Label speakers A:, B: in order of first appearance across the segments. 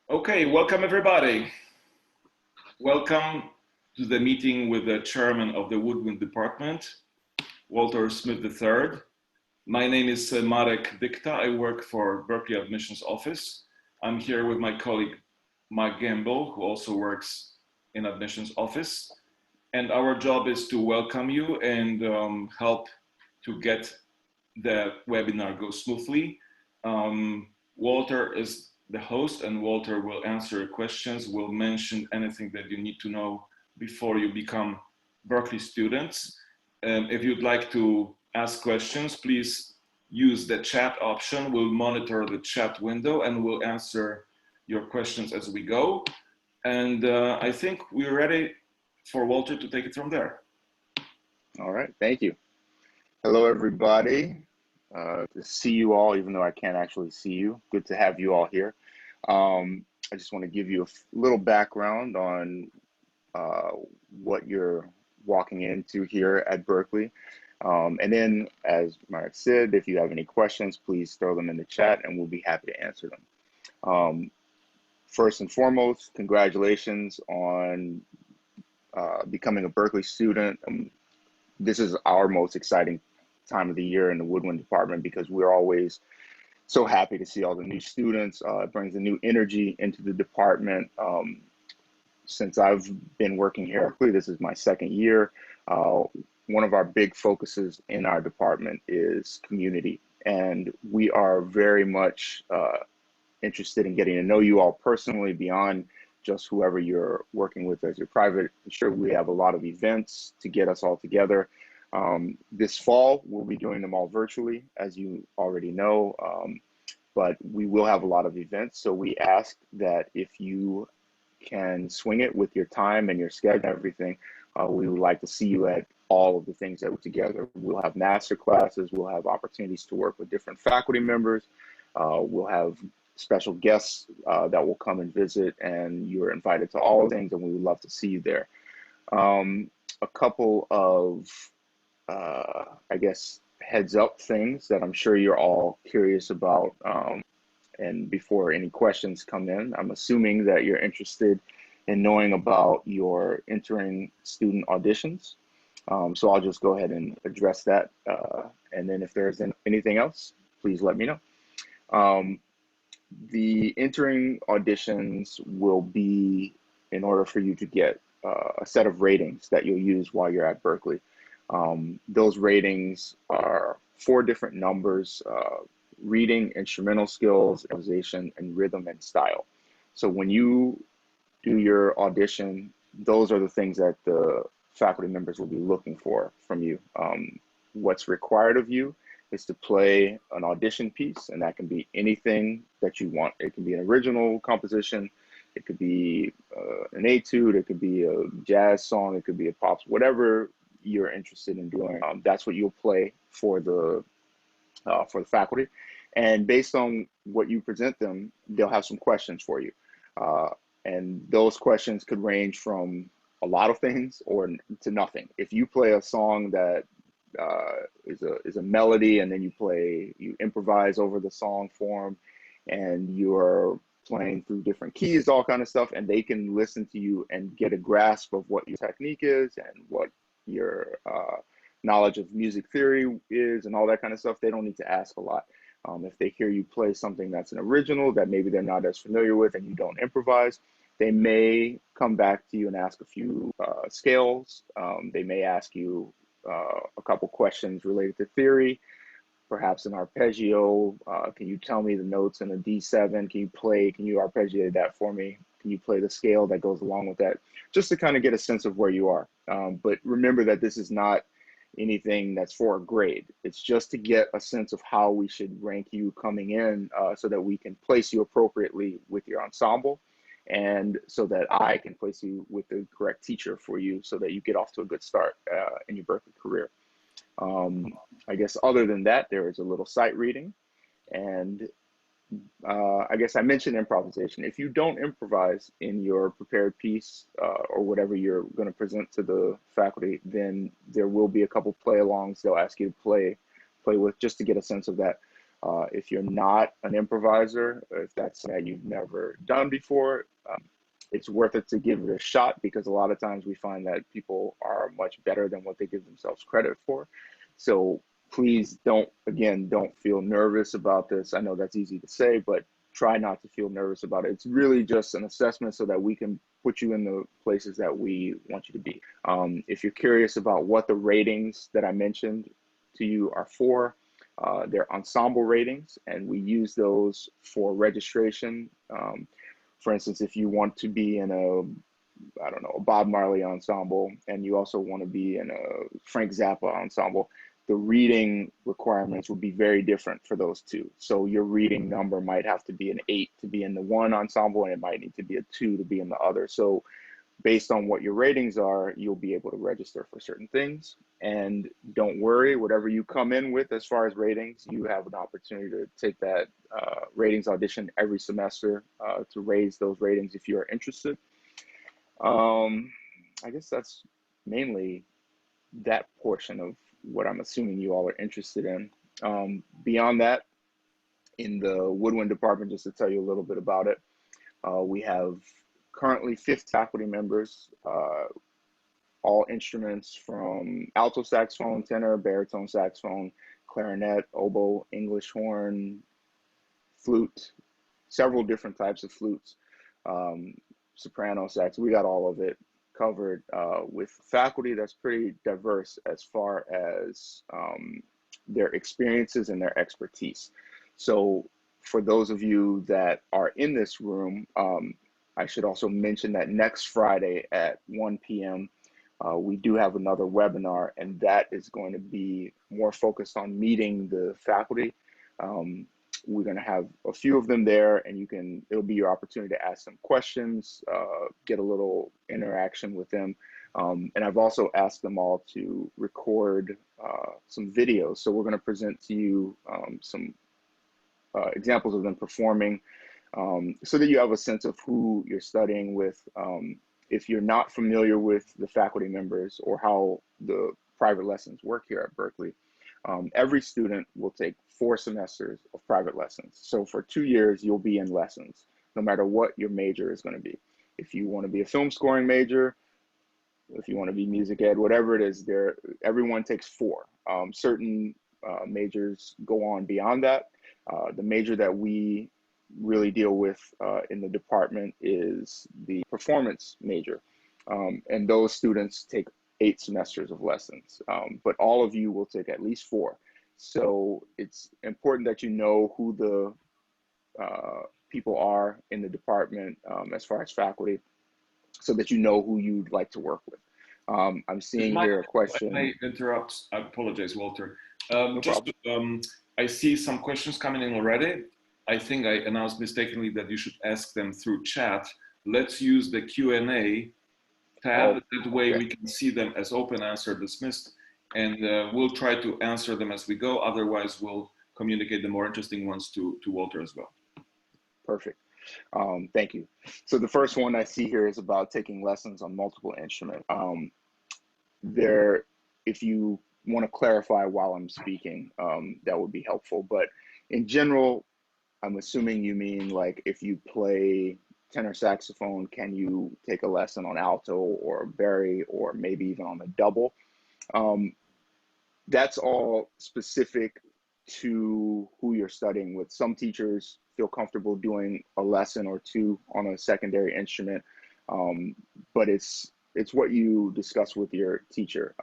A: Okay, welcome everybody. Welcome to the meeting with the chairman of the Woodwind department, Walter Smith III. My name is Marek Dykta. I work for Berklee Admissions Office. I'm here with my colleague Mike Gamble, who also works in Admissions Office. And our job is to welcome you and help to get the webinar go smoothly. Walter is the host, and Walter will answer questions, will mention anything that you need to know before you become Berklee students. If you'd like to ask questions, please use the chat option. We'll monitor the chat window and we'll answer your questions as we go. And I think we're ready for Walter to take it from there.
B: All right, thank you. Hello, everybody. To see you all, even though I can't actually see you. Good to have you all here. I just want to give you a little background on what you're walking into here at Berklee. And then, as Mark said, if you have any questions, please throw them in the chat and we'll be happy to answer them. First and foremost, congratulations on becoming a Berklee student. This is our most exciting time of the year in the Woodwind department because we're always so happy to see all the new students. It brings a new energy into the department. Since I've been working here at Berklee, this is my second year. One of our big focuses in our department is community, and we are very much interested in getting to know you all personally beyond just whoever you're working with as your private. I'm sure we have a lot of events to get us all together. This fall, we'll be doing them all virtually, as you already know, but we will have a lot of events. So we ask that if you can swing it with your time and your schedule and everything, we would like to see you at all of the things that we're together. We'll have master classes, we'll have opportunities to work with different faculty members, we'll have special guests that will come and visit, and you're invited to all things, and we would love to see you there. A couple of I guess, heads up things that I'm sure you're all curious about. And before any questions come in, I'm assuming that you're interested in knowing about your entering student auditions. So I'll just go ahead and address that. And then if there's anything else, please let me know. The entering auditions will be in order for you to get a set of ratings that you'll use while you're at Berklee. Those ratings are 4 different numbers: reading, instrumental skills, improvisation, and rhythm and style. So when you do your audition, those are the things that the faculty members will be looking for from you. What's required of you is to play an audition piece, and that can be anything that you want. It can be an original composition, it could be an etude, it could be a jazz song, it could be a pop, whatever you're interested in doing. That's what you'll play for the faculty, and based on what you present them, they'll have some questions for you, and those questions could range from a lot of things or to nothing. If you play a song that is a melody, and then you improvise over the song form, and you're playing through different keys, all kind of stuff, and they can listen to you and get a grasp of what your technique is and what your knowledge of music theory is and all that kind of stuff. They don't need to ask a lot. If they hear you play something that's an original that maybe they're not as familiar with and you don't improvise, they may come back to you and ask a few scales. They may ask you a couple questions related to theory, perhaps an arpeggio. Can you tell me the notes in a D7? Can you arpeggiate that for me? Can you play the scale that goes along with that? Just to kind of get a sense of where you are. But remember that this is not anything that's for a grade. It's just to get a sense of how we should rank you coming in, so that we can place you appropriately with your ensemble, and so that I can place you with the correct teacher for you so that you get off to a good start in your Berklee career. I guess other than that, there is a little sight reading, and I guess I mentioned improvisation. If you don't improvise in your prepared piece or whatever you're going to present to the faculty, then there will be a couple play alongs they'll ask you to play with, just to get a sense of that. If you're not an improviser, if that's something that you've never done before, it's worth it to give it a shot, because a lot of times we find that people are much better than what they give themselves credit for. So please don't feel nervous about this. I know that's easy to say, but try not to feel nervous about it. It's really just an assessment so that we can put you in the places that we want you to be. If you're curious about what the ratings that I mentioned to you are for, they're ensemble ratings, and we use those for registration. For instance, if you want to be in a Bob Marley ensemble, and you also want to be in a Frank Zappa ensemble, the reading requirements would be very different for those two. So your reading number might have to be an 8 to be in the one ensemble, and it might need to be a 2 to be in the other. So based on what your ratings are, you'll be able to register for certain things. And don't worry, whatever you come in with as far as ratings, you have an opportunity to take that ratings audition every semester to raise those ratings if you are interested. I guess that's mainly that portion of what I'm assuming you all are interested in. Beyond that, in the Woodwind department, just to tell you a little bit about it, we have currently 50 faculty members, all instruments from alto saxophone, tenor, baritone saxophone, clarinet, oboe, English horn, flute, several different types of flutes, soprano sax. We got all of it covered with faculty that's pretty diverse as far as their experiences and their expertise. So for those of you that are in this room, I should also mention that next Friday at 1 p.m., we do have another webinar, and that is going to be more focused on meeting the faculty. We're going to have a few of them there, and it'll be your opportunity to ask them questions, get a little interaction with them. And I've also asked them all to record some videos. So we're going to present to you some examples of them performing, so that you have a sense of who you're studying with. If you're not familiar with the faculty members or how the private lessons work here at Berklee, every student will take 4 semesters of private lessons. So for 2 years, you'll be in lessons, no matter what your major is going to be. If you want to be a film scoring major, if you want to be music ed, whatever it is, everyone takes 4. Certain majors go on beyond that. The major that we really deal with in the department is the performance major. And those students take 8 semesters of lessons, but all of you will take at least 4. So it's important that you know who the people are in the department as far as faculty, so that you know who you'd like to work with. I'm seeing here a question.
A: I may interrupt. I apologize, Walter.
B: No problem.
A: I see some questions coming in already. I think I announced mistakenly that you should ask them through chat. Let's use the Q&A tab. That way we can see them as open, answer, dismissed, and we'll try to answer them as we go. Otherwise, we'll communicate the more interesting ones to Walter as well.
B: Perfect. Thank you. So the first one I see here is about taking lessons on multiple instruments. If you want to clarify while I'm speaking, that would be helpful. But in general, I'm assuming you mean like if you play tenor saxophone, can you take a lesson on alto or bari or maybe even on the double? That's all specific to who you're studying with. Some teachers feel comfortable doing a lesson or 2 on a secondary instrument, but it's what you discuss with your teacher.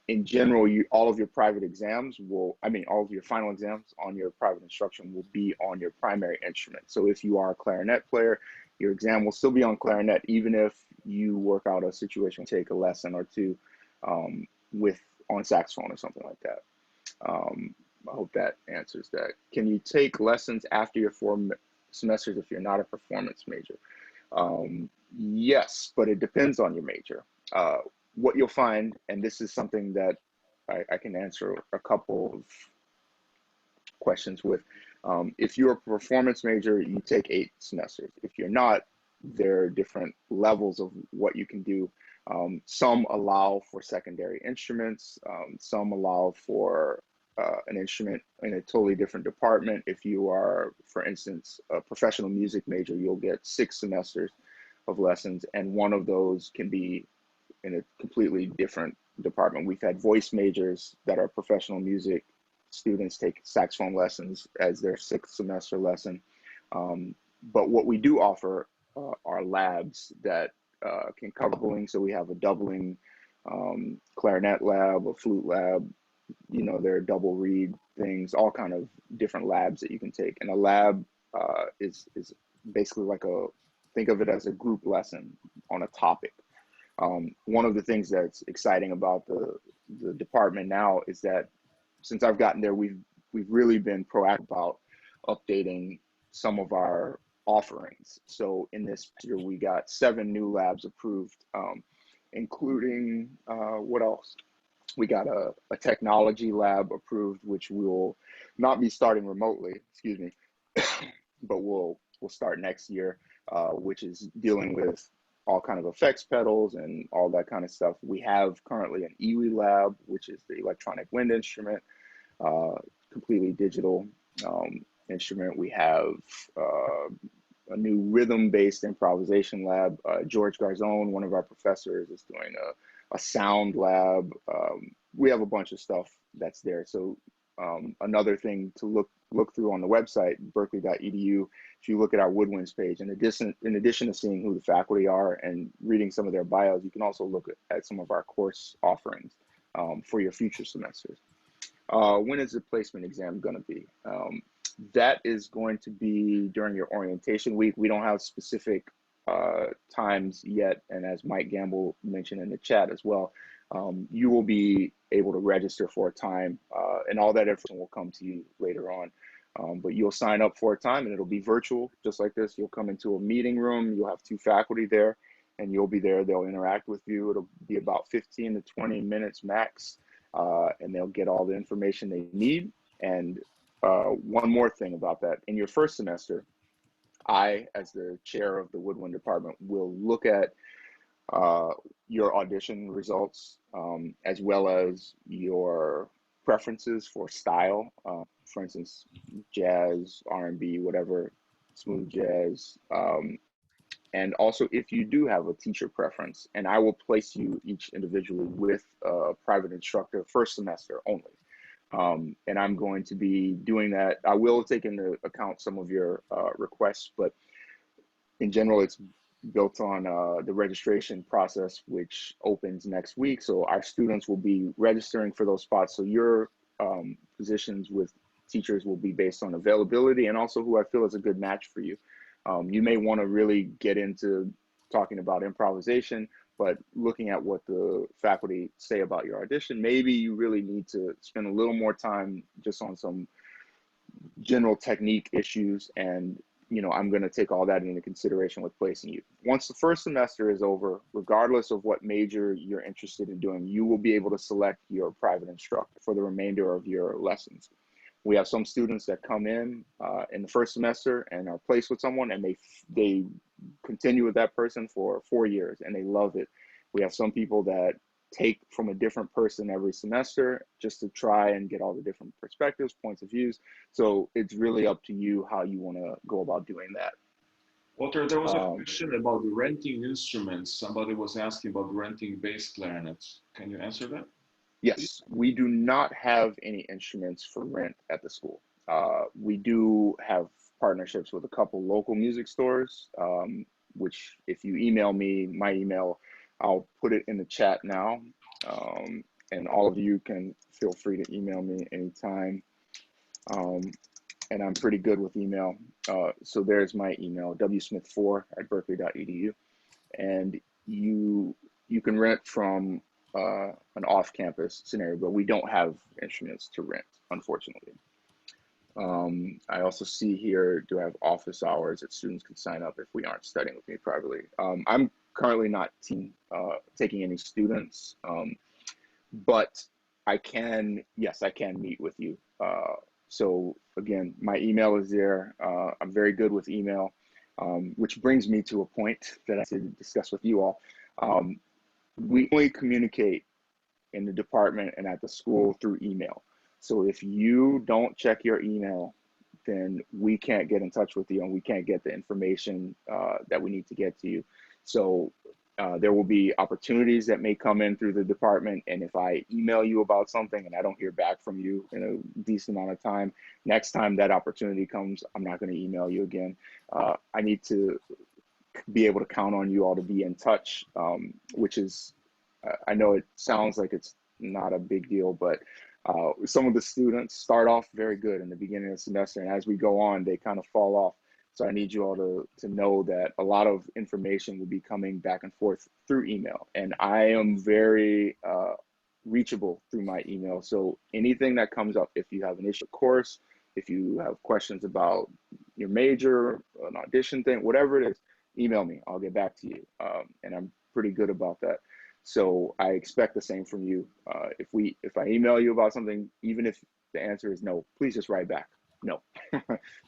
B: In general, all of your private exams all of your final exams on your private instruction will be on your primary instrument. So if you are a clarinet player, your exam will still be on clarinet, even if you work out a situation, take a lesson or 2 on saxophone or something like that. I hope that answers that. Can you take lessons after your 4 semesters if you're not a performance major? Yes, but it depends on your major. What you'll find, and this is something that I can answer a couple of questions with. If you're a performance major, you take 8 semesters. If you're not, there are different levels of what you can do. Some allow for secondary instruments. Some allow for an instrument in a totally different department. If you are, for instance, a professional music major, you'll get 6 semesters of lessons, and one of those can be in a completely different department. We've had voice majors that are professional music students take saxophone lessons as their 6th semester lesson. But what we do offer are labs that can cover doubling. So we have a doubling clarinet lab, a flute lab, you know, there are double reed things, all kind of different labs that you can take. And a lab is basically like think of it as a group lesson on a topic. One of the things that's exciting about the department now is that since I've gotten there, we've really been proactive about updating some of our offerings. So in this year, we got 7 new labs approved, including what else? We got a technology lab approved, which will not be starting remotely, excuse me, but we'll start next year, which is dealing with all kind of effects pedals and all that kind of stuff. We have currently an EWI lab, which is the electronic wind instrument, completely digital instrument. We have a new rhythm-based improvisation lab. George Garzone, one of our professors, is doing a sound lab. We have a bunch of stuff that's there. So another thing to look through on the website, berklee.edu, if you look at our Woodwinds page, in addition to seeing who the faculty are and reading some of their bios, you can also look at some of our course offerings for your future semesters. When is the placement exam going to be? That is going to be during your orientation week. We don't have specific times yet, and as Mike Gamble mentioned in the chat as well, you will be able to register for a time, and all that information will come to you later on. But you'll sign up for a time, and it'll be virtual, just like this. You'll come into a meeting room. You'll have 2 faculty there, and you'll be there. They'll interact with you. It'll be about 15 to 20 minutes max, and they'll get all the information they need. And one more thing about that, in your first semester, I, as the chair of the Woodwind department, will look at your audition results, as well as your preferences for style. For instance, jazz, R&B, whatever, smooth jazz. And also if you do have a teacher preference, and I will place you each individually with a private instructor first semester only. And I'm going to be doing that. I will take into account some of your requests, but in general, it's built on the registration process, which opens next week. So our students will be registering for those spots. So your positions with teachers will be based on availability and also who I feel is a good match for you. You may want to really get into talking about improvisation, but looking at what the faculty say about your audition, maybe you really need to spend a little more time just on some general technique issues. And, you know, I'm going to take all that into consideration with placing you. Once the first semester is over, regardless of what major you're interested in doing, you will be able to select your private instructor for the remainder of your lessons. We have some students that come in the first semester and are placed with someone, and they continue with that person for 4 years and they love it. We have some people that take from a different person every semester just to try and get all the different perspectives, points of views. So it's really up to you how you want to go about doing that.
A: Walter, there was a question about the renting instruments. Somebody was asking about renting bass clarinets. Can you answer that?
B: Yes, we do not have any instruments for rent at the school. We do have partnerships with a couple local music stores, which if you email me, my email, I'll put it in the chat now. And all of you can feel free to email me anytime. And I'm pretty good with email. So there's my email, wsmith4@berklee.edu. And you can rent from an off-campus scenario, but we don't have instruments to rent, unfortunately. I also see here, do I have office hours that students can sign up if we aren't studying with me privately? I'm currently not taking any students, but I can, yes, I can meet with you. So again, my email is there. I'm very good with email, which brings me to a point that I should discuss with you all. We only communicate in the department and at the school through email. So if you don't check your email, then we can't get in touch with you and we can't get the information that we need to get to you. So there will be opportunities that may come in through the department. And if I email you about something and I don't hear back from you in a decent amount of time, next time that opportunity comes, I'm not going to email you again. I need to be able to count on you all to be in touch, which is, I know it sounds like it's not a big deal, but some of the students start off very good in the beginning of the semester, and as we go on, they kind of fall off. So I need you all to know that a lot of information will be coming back and forth through email, and I am very reachable through my email. So anything that comes up, if you have an issue course, if you have questions about your major, an audition thing, whatever it is, email me. I'll get back to you, and I'm pretty good about that. So I expect the same from you. If I email you about something, even if the answer is no, please just write back no.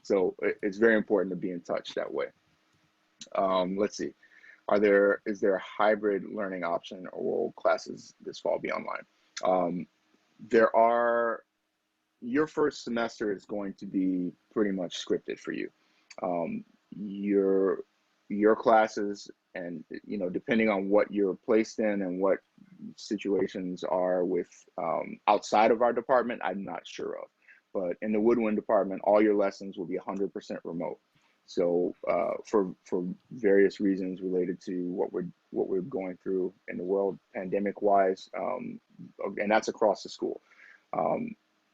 B: So it's very important to be in touch that way. Let's see. Is there a hybrid learning option, or will classes this fall be online? Your first semester is going to be pretty much scripted for you. Your classes, and depending on what you're placed in and what situations are with outside of our department, I'm not sure of. But in the Woodwind department, all your lessons will be 100% remote. So for various reasons related to what we're going through in the world, pandemic wise, and that's across the school.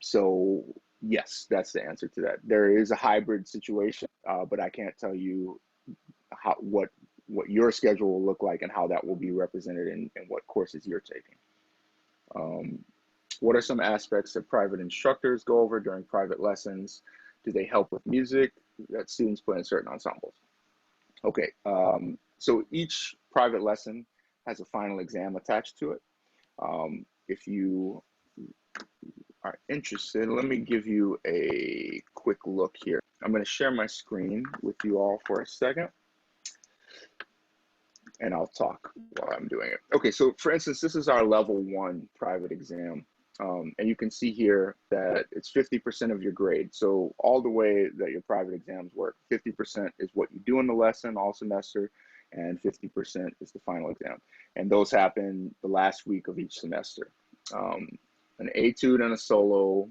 B: So yes, that's the answer to that. There is a hybrid situation, but I can't tell you what your schedule will look like and how that will be represented in what courses you're taking. What are some aspects that private instructors go over during private lessons? Do they help with music that students play in certain ensembles? Okay, so each private lesson has a final exam attached to it. If you are interested, let me give you a quick look here. I'm going to share my screen with you all for a second, and I'll talk while I'm doing it. Okay, so for instance, this is our level 1 private exam. And you can see here that it's 50% of your grade. So all the way that your private exams work, 50% is what you do in the lesson all semester, and 50% is the final exam. And those happen the last week of each semester. An etude and a solo,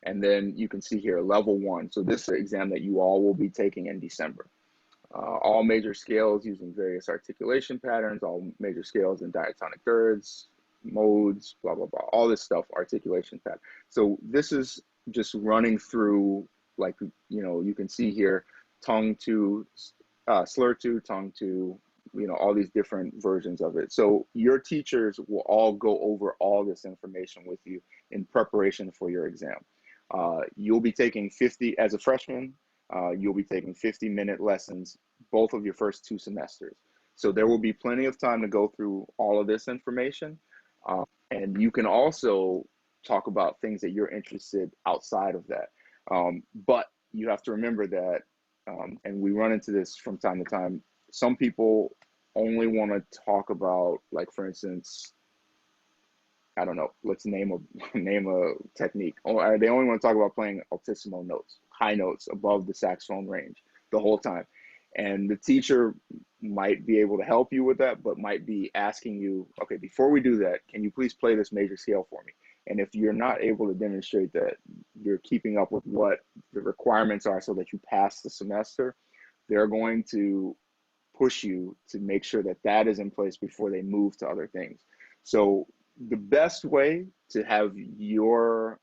B: and then you can see here level 1. So this is the exam that you all will be taking in December. All major scales using various articulation patterns, all major scales in diatonic thirds, modes, blah, blah, blah, all this stuff, articulation pattern. So this is just running through, like, you can see here, tongue to, slur to, tongue to, all these different versions of it. So your teachers will all go over all this information with you in preparation for your exam. You'll be taking 50, as a freshman, you'll be taking 50-minute lessons, both of your first 2 semesters. So there will be plenty of time to go through all of this information. And you can also talk about things that you're interested outside of that. But you have to remember that, and we run into this from time to time, some people only want to talk about, like, for instance, I don't know, let's name a technique. They only want to talk about playing altissimo notes, high notes above the saxophone range the whole time. And the teacher might be able to help you with that, but might be asking you, okay, before we do that, can you please play this major scale for me? And if you're not able to demonstrate that you're keeping up with what the requirements are so that you pass the semester, they're going to push you to make sure that that is in place before they move to other things. So the best way to have your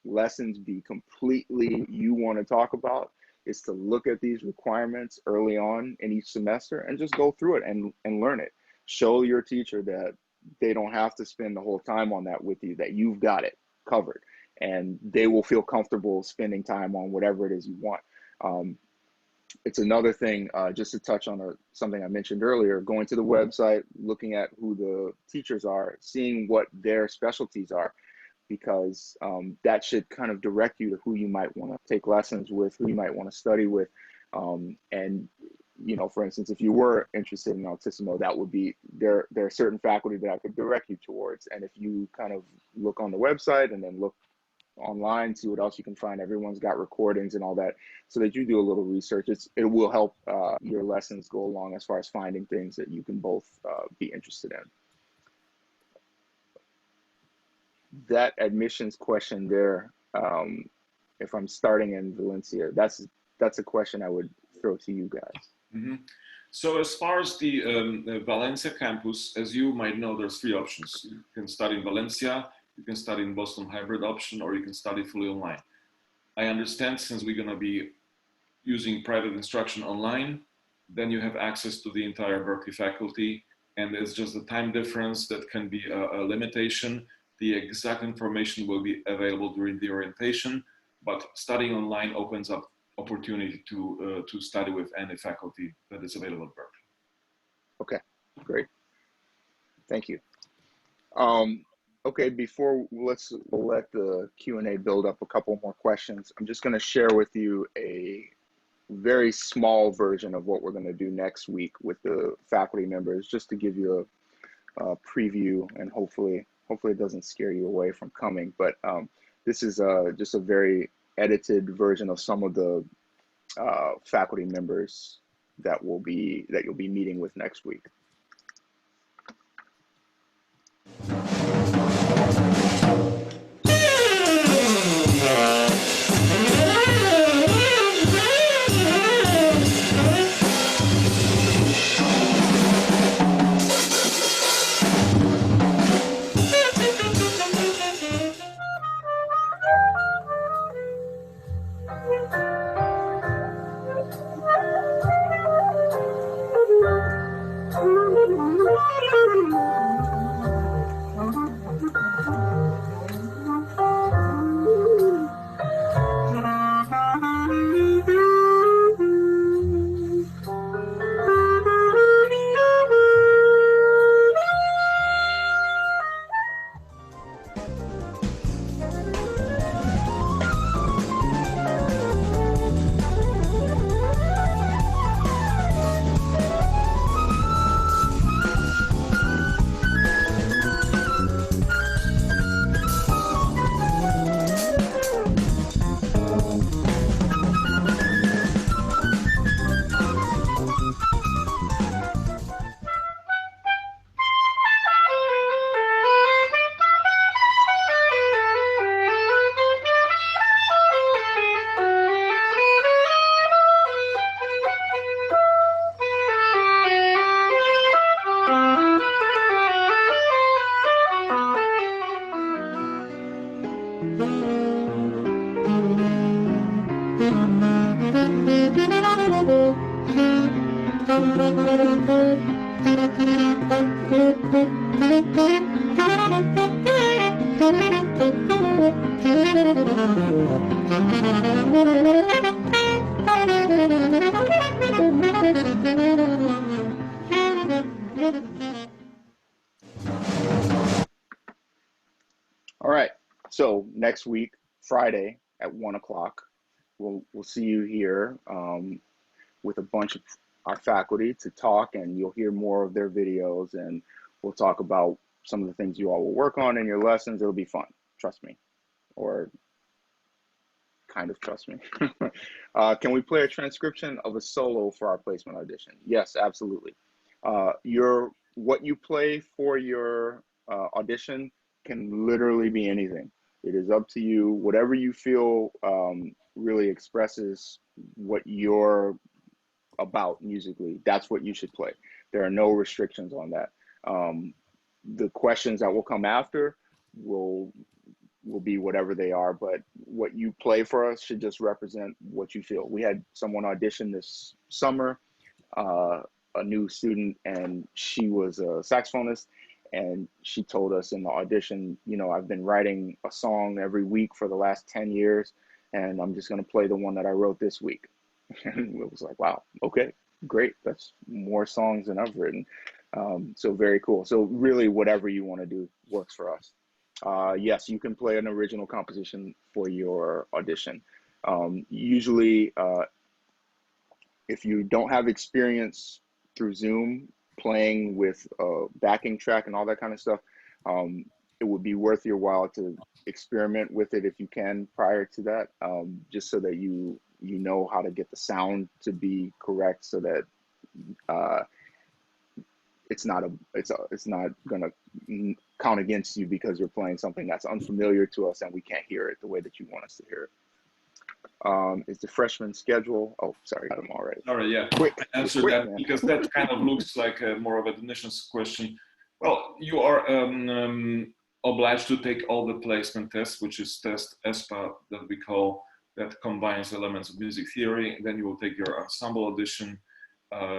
B: lessons be completely you want to talk about is to look at these requirements early on in each semester and just go through it and learn it. Show your teacher that they don't have to spend the whole time on that with you, that you've got it covered, and they will feel comfortable spending time on whatever it is you want. It's another thing, just to touch on something I mentioned earlier, going to the website, looking at who the teachers are, seeing what their specialties are, because that should kind of direct you to who you might want to take lessons with, who you might want to study with. And, for instance, if you were interested in altissimo, that would be, there are certain faculty that I could direct you towards. And if you kind of look on the website and then look online, see what else you can find. Everyone's got recordings and all that, so that you do a little research. It will help your lessons go along as far as finding things that you can both be interested in. That admissions question there, if I'm starting in Valencia, that's a question I would throw to you guys.
A: Mm-hmm. So as far as the Valencia campus, as you might know, there's 3 options. You can study in Valencia, you can study in Boston hybrid option, or you can study fully online. I understand, since we're going to be using private instruction online, then you have access to the entire Berklee faculty, and it's just the time difference that can be a limitation. The exact information will be available during the orientation, but studying online opens up opportunity to study with any faculty that is available at Berklee.
B: Okay, great. Thank you. Okay, let's let the Q&A build up a couple more questions. I'm just going to share with you a very small version of what we're going to do next week with the faculty members, just to give you a preview, and hopefully it doesn't scare you away from coming. But this is just a very edited version of some of the faculty members that you'll be meeting with next week. All right, so next week, Friday at 1 o'clock, we'll see you here with a bunch of our faculty to talk, and you'll hear more of their videos, and we'll talk about some of the things you all will work on in your lessons. It'll be fun, trust me, or kind of trust me. Can we play a transcription of a solo for our placement audition? Yes, absolutely. What you play for your audition can literally be anything. It is up to you. Whatever you feel really expresses what you're about musically, that's what you should play. There are no restrictions on that. The questions that will come after will be whatever they are, but what you play for us should just represent what you feel. We had someone audition this summer, a new student, and she was a saxophonist, and she told us in the audition, you know, I've been writing a song every week for the last 10 years, and I'm just going to play the one that I wrote this week. And it was like, wow, okay, great. That's more songs than I've written. So very cool. So really whatever you want to do works for us. Yes, you can play an original composition for your audition. Usually, if you don't have experience through Zoom playing with a backing track and all that kind of stuff, it would be worth your while to experiment with it if you can prior to that, just so that you know how to get the sound to be correct, so that it's not gonna count against you because you're playing something that's unfamiliar to us and we can't hear it the way that you want us to hear it. Is the freshman schedule? Oh, sorry, got them already.
A: Sorry, yeah.
B: Quick,
A: Answer
B: quick,
A: that,
B: man.
A: because that kind of looks like more of a admissions question. Well, you are obliged to take all the placement tests, which is test ESPA that we call, that combines elements of music theory. Then you will take your ensemble audition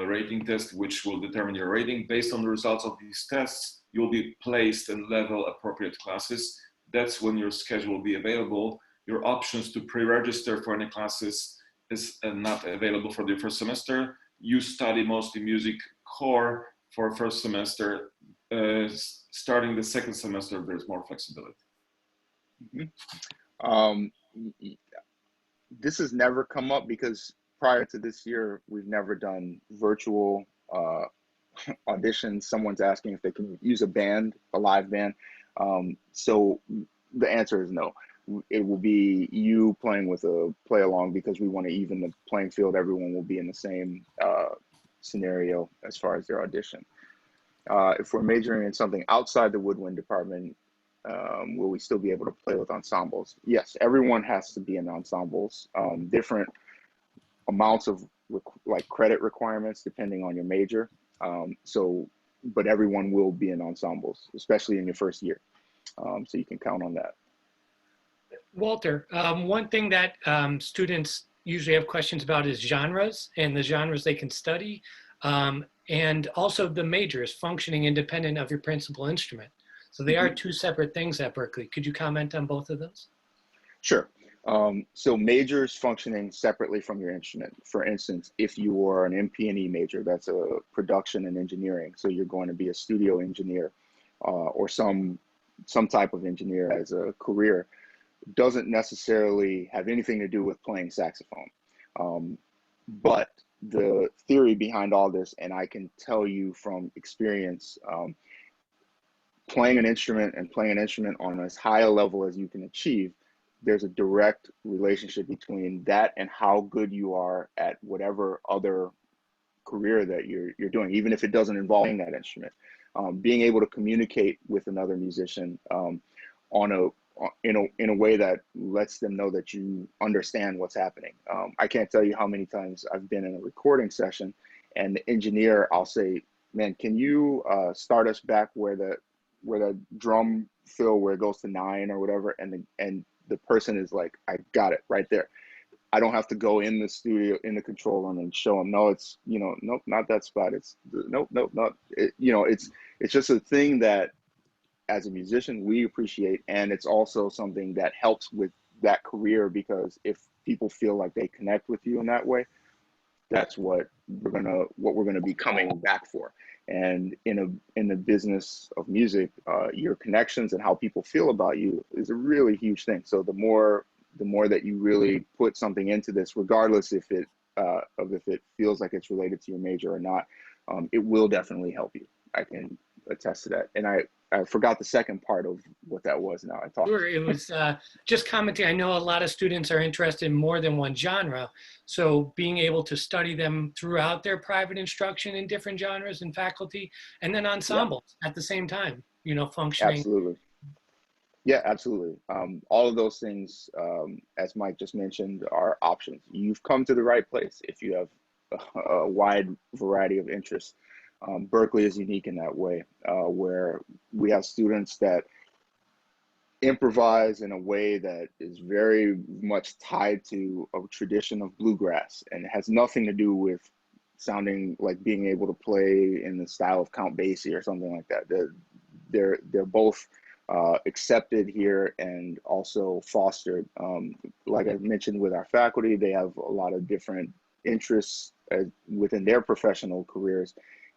A: rating test, which will determine your rating. Based on the results of these tests, you'll be placed in level appropriate classes. That's when your schedule will be available. Your options to pre-register for any classes is not available for the first semester. You study mostly music core for first semester. Starting the second semester, there's more flexibility.
B: This has never come up because prior to this year, we've never done virtual auditions. Someone's asking if they can use a band, a live band. So the answer is no. It will be you playing with a play along, because we want to even the playing field. Everyone will be in the same scenario as far as their audition. If we're majoring in something outside the woodwind department, will we still be able to play with ensembles? Yes, everyone has to be in ensembles. Different amounts of like credit requirements depending on your major. But everyone will be in ensembles, especially in your first year. So you can count on that.
C: Walter, one thing that students usually have questions about is genres and the genres they can study, and also the majors functioning independent of your principal instrument. So they are two separate things at Berklee. Could you comment on both of those?
B: Sure. So majors functioning separately from your instrument. For instance, if you are an MP&E major, that's a production and engineering. So you're going to be a studio engineer or some type of engineer as a career. Doesn't necessarily have anything to do with playing saxophone. But the theory behind all this, and I can tell you from experience, playing an instrument on as high a level as you can achieve, there's a direct relationship between that and how good you are at whatever other career that you're doing, even if it doesn't involve that instrument. Being able to communicate with another musician in a way that lets them know that you understand what's happening. I can't tell you how many times I've been in a recording session and the engineer, I'll say, man, can you start us back where the drum fill, where it goes to 9 or whatever, and the person is like, I got it right there. I don't have to go in the studio, in the control room, and show them, no, it's, nope, not that spot. It's nope, not, it's just a thing that as a musician, we appreciate. And it's also something that helps with that career, because if people feel like they connect with you in that way, that's what we're gonna be coming back for. And in the business of music, your connections and how people feel about you is a really huge thing. So the more that you really put something into this, regardless if it feels like it's related to your major or not, it will definitely help you. I can attest to that. And I forgot the second part of what that was now.
C: Sure, it was just commenting. I know a lot of students are interested in more than one genre. So being able to study them throughout their private instruction in different genres and faculty, and then ensembles at the same time, functioning.
B: Absolutely. Yeah, absolutely. All of those things, as Mike just mentioned, are options. You've come to the right place if you have a wide variety of interests. Berklee is unique in that way, where we have students that improvise in a way that is very much tied to a tradition of bluegrass, and it has nothing to do with sounding like being able to play in the style of Count Basie or something like that. They're both accepted here and also fostered. Like I mentioned with our faculty, they have a lot of different interests within their professional careers.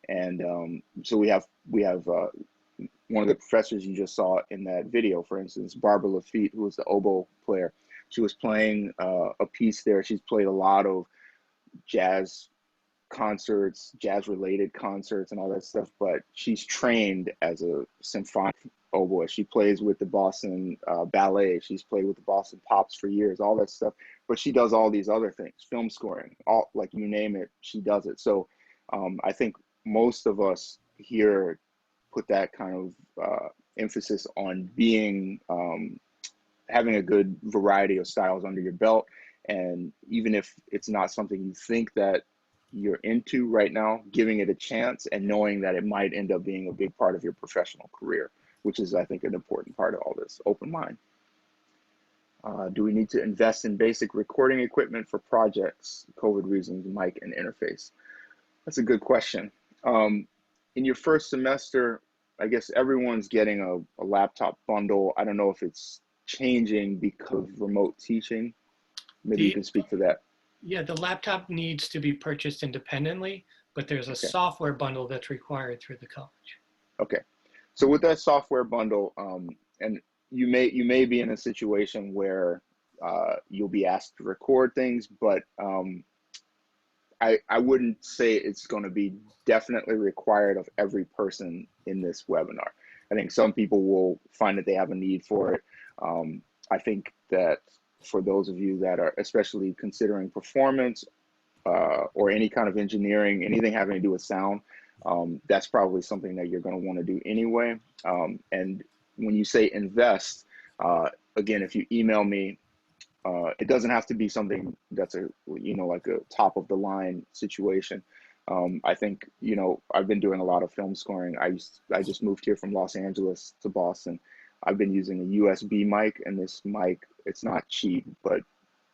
B: And so we have one of the professors you just saw in that video, for instance, Barbara Lafitte, who was the oboe player. She was playing a piece there. She's played a lot of jazz concerts, jazz related concerts and all that stuff, but she's trained as a symphonic oboe. She plays with the Boston Ballet. She's played with the Boston Pops for years, all that stuff. But she does all these other things, film scoring, all, like you name it, she does it. So I think most of us here put that kind of emphasis on being, having a good variety of styles under your belt. And even if it's not something you think that you're into right now, giving it a chance and knowing that it might end up being a big part of your professional career, which is, I think, an important part of all this. Open mind. Do we need to invest in basic recording equipment for projects? COVID reasons, mic and interface. That's a good question. In your first semester, I guess everyone's getting a laptop bundle. I don't know if it's changing because of remote teaching. Maybe you can speak to that.
C: Yeah, the laptop needs to be purchased independently, but there's a software bundle that's required through the college. Okay.
B: So with that software bundle, and you may be in a situation where you'll be asked to record things, but I wouldn't say it's going to be definitely required of every person in this webinar. I think some people will find that they have a need for it. I think that for those of you that are especially considering performance or any kind of engineering, anything having to do with sound, that's probably something that you're going to want to do anyway. And when you say invest, again, if you email me, it doesn't have to be something that's like a top of the line situation. I think, I've been doing a lot of film scoring. I just moved here from Los Angeles to Boston. I've been using a USB mic, and this mic, it's not cheap, but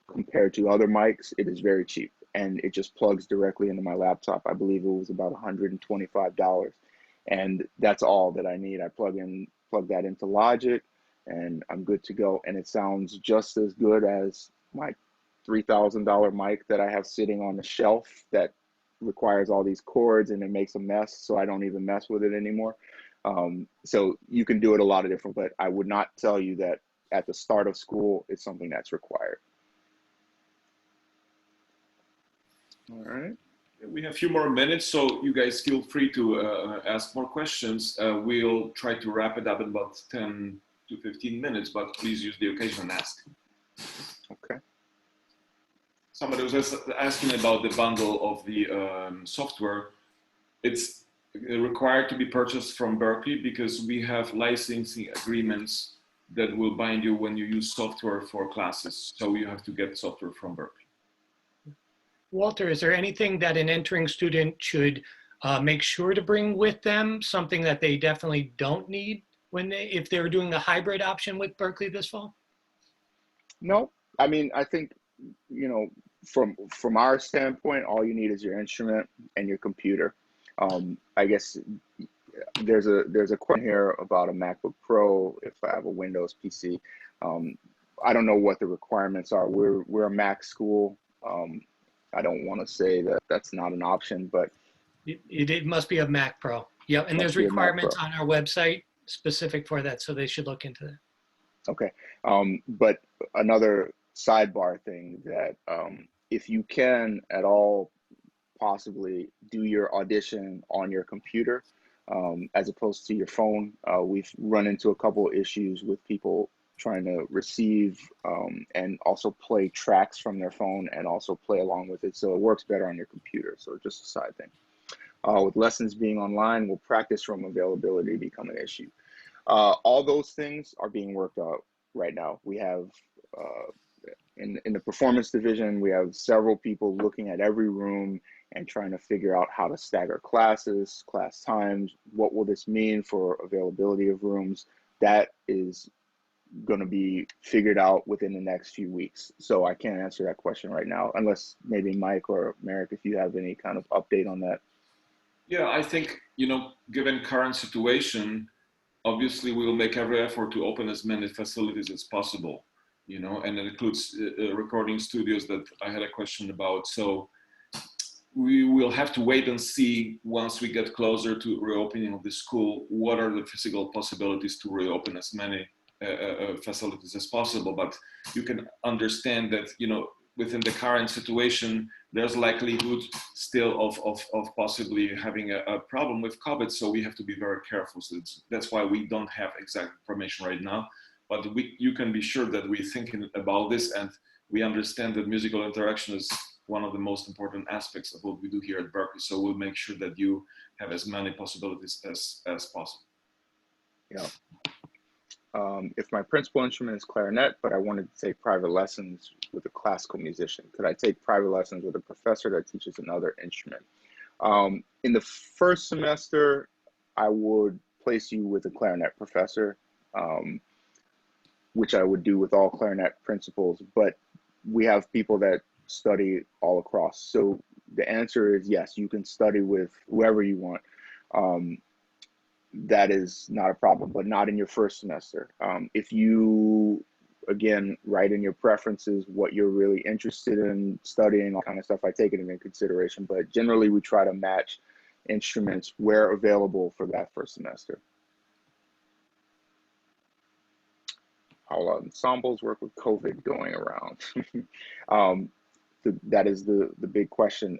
B: compared to other mics, it is very cheap. And it just plugs directly into my laptop. I believe it was about $125. And that's all that I need. I plug that into Logic, and I'm good to go. And it sounds just as good as my $3,000 mic that I have sitting on the shelf that requires all these cords, and it makes a mess, so I don't even mess with it anymore. So you can do it a lot of different, but I would not tell you that at the start of school, it's something that's required. All right.
A: We have a few more minutes, so you guys feel free to ask more questions. We'll try to wrap it up in about 10 to 15 minutes, but please use the occasion and ask.
B: Okay.
A: Somebody was asking about the bundle of the software. It's required to be purchased from Berklee because we have licensing agreements that will bind you when you use software for classes. So you have to get software from Berklee.
C: Walter, is there anything that an entering student should make sure to bring with them, something that they definitely don't need if they're doing a hybrid option with Berklee this fall?
B: No, I mean, I think, from our standpoint, all you need is your instrument and your computer. I guess there's a question here about a MacBook Pro if I have a Windows PC. I don't know what the requirements are. We're a Mac school. I don't want to say that that's not an option, but
C: it must be a Mac Pro. Yep, and there's requirements on our website specific for that, so they should look into that.
B: Okay, but another sidebar thing that if you can at all possibly do your audition on your computer as opposed to your phone. We've run into a couple issues with people trying to receive and also play tracks from their phone and also play along with it. So it works better on your computer. So just a side thing. With lessons being online, will practice room availability become an issue? All those things are being worked out right now. We have in the performance division, we have several people looking at every room and trying to figure out how to stagger classes, class times. What will this mean for availability of rooms? That is going to be figured out within the next few weeks. So I can't answer that question right now, unless maybe Mike or Merrick, if you have any kind of update on that.
A: Yeah, I think, given current situation, obviously we will make every effort to open as many facilities as possible, and it includes recording studios that I had a question about. So we will have to wait and see once we get closer to reopening of the school, what are the physical possibilities to reopen as many facilities as possible. But you can understand that, within the current situation, there's likelihood still of possibly having a problem with COVID. So we have to be very careful. So that's why we don't have exact information right now. But you can be sure that we're thinking about this, and we understand that musical interaction is one of the most important aspects of what we do here at Berklee. So we'll make sure that you have as many possibilities as possible.
B: Yeah. If my principal instrument is clarinet, but I wanted to take private lessons with a classical musician, could I take private lessons with a professor that teaches another instrument? In the first semester, I would place you with a clarinet professor, which I would do with all clarinet principals, but we have people that study all across. So the answer is yes, you can study with whoever you want. That is not a problem, but not in your first semester. If you, again, write in your preferences what you're really interested in studying, all kind of stuff, I take it into consideration. But generally, we try to match instruments where available for that first semester. How ensembles work with COVID going around? That is the big question.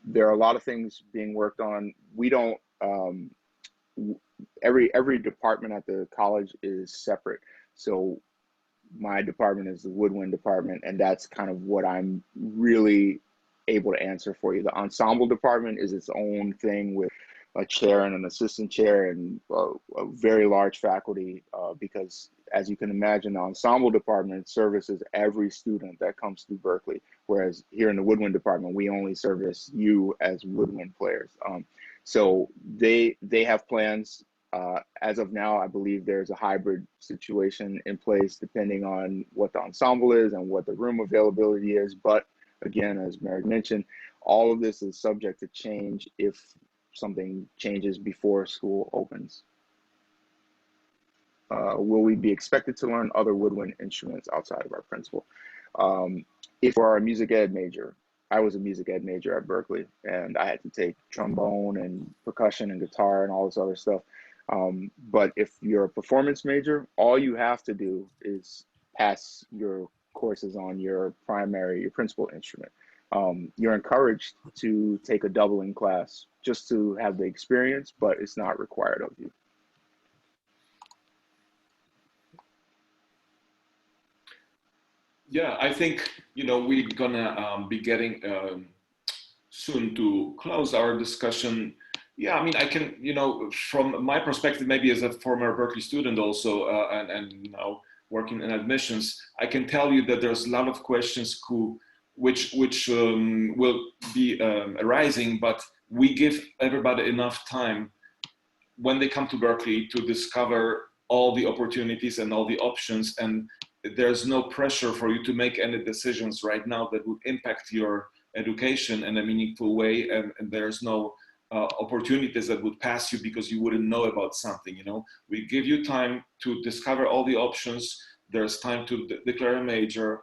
B: There are a lot of things being worked on. We don't, every department at the college is separate. So my department is the Woodwind department, and that's kind of what I'm really able to answer for you. The ensemble department is its own thing with a chair and an assistant chair and a very large faculty, because as you can imagine, the ensemble department services every student that comes through Berklee, whereas here in the Woodwind department, we only service you as Woodwind players. So they have plans. As of now, I believe there's a hybrid situation in place depending on what the ensemble is and what the room availability is. But again, as Mary mentioned, all of this is subject to change if something changes before school opens. Will we be expected to learn other woodwind instruments outside of our principal? If we're a music ed major, I was a music ed major at Berklee, and I had to take trombone and percussion and guitar and all this other stuff. But if you're a performance major, all you have to do is pass your courses on your principal instrument. You're encouraged to take a doubling class just to have the experience, but it's not required of you.
A: Yeah, I think, we're gonna be getting soon to close our discussion. Yeah, I mean, I can, from my perspective, maybe as a former Berklee student also, and now working in admissions, I can tell you that there's a lot of questions which will be arising, but we give everybody enough time when they come to Berklee to discover all the opportunities and all the options, and there's no pressure for you to make any decisions right now that would impact your education in a meaningful way, and there's no opportunities that would pass you because you wouldn't know about something. We give you time to discover all the options. There's time to declare a major.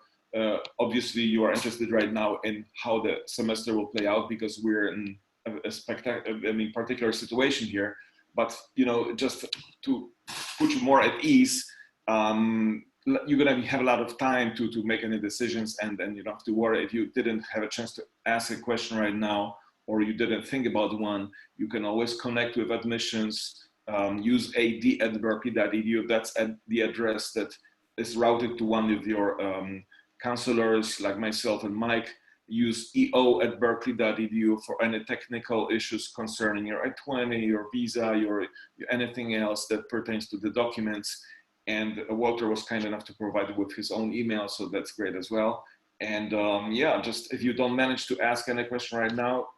A: Obviously, you are interested right now in how the semester will play out because we're in a particular situation here. But just to put you more at ease, you're gonna have a lot of time to make any decisions, and you don't have to worry if you didn't have a chance to ask a question right now, or you didn't think about one. You can always connect with admissions, use ad@berklee.edu. That's at the address that is routed to one of your counselors like myself and Mike. Use eo@berklee.edu for any technical issues concerning your I-20, your visa, your anything else that pertains to the documents. And Walter was kind enough to provide it with his own email, so that's great as well. And yeah, just if you don't manage to ask any question right now,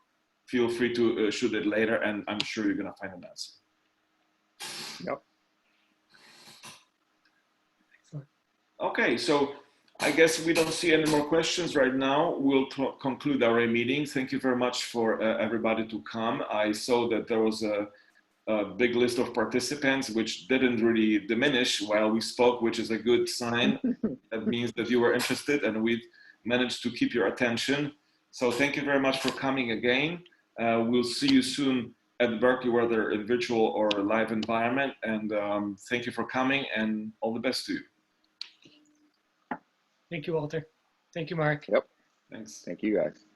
A: feel free to shoot it later, and I'm sure you're gonna find an answer.
B: Yep.
C: Excellent.
A: Okay, so I guess we don't see any more questions right now. We'll conclude our meeting. Thank you very much for everybody to come. I saw that there was a big list of participants, which didn't really diminish while we spoke, which is a good sign. That means that you were interested and we managed to keep your attention. So thank you very much for coming again. We'll see you soon at Berklee, whether in virtual or live environment. And thank you for coming, and all the best to you.
C: Thank you, Walter. Thank you, Mark.
B: Yep.
A: Thanks.
B: Thank you guys.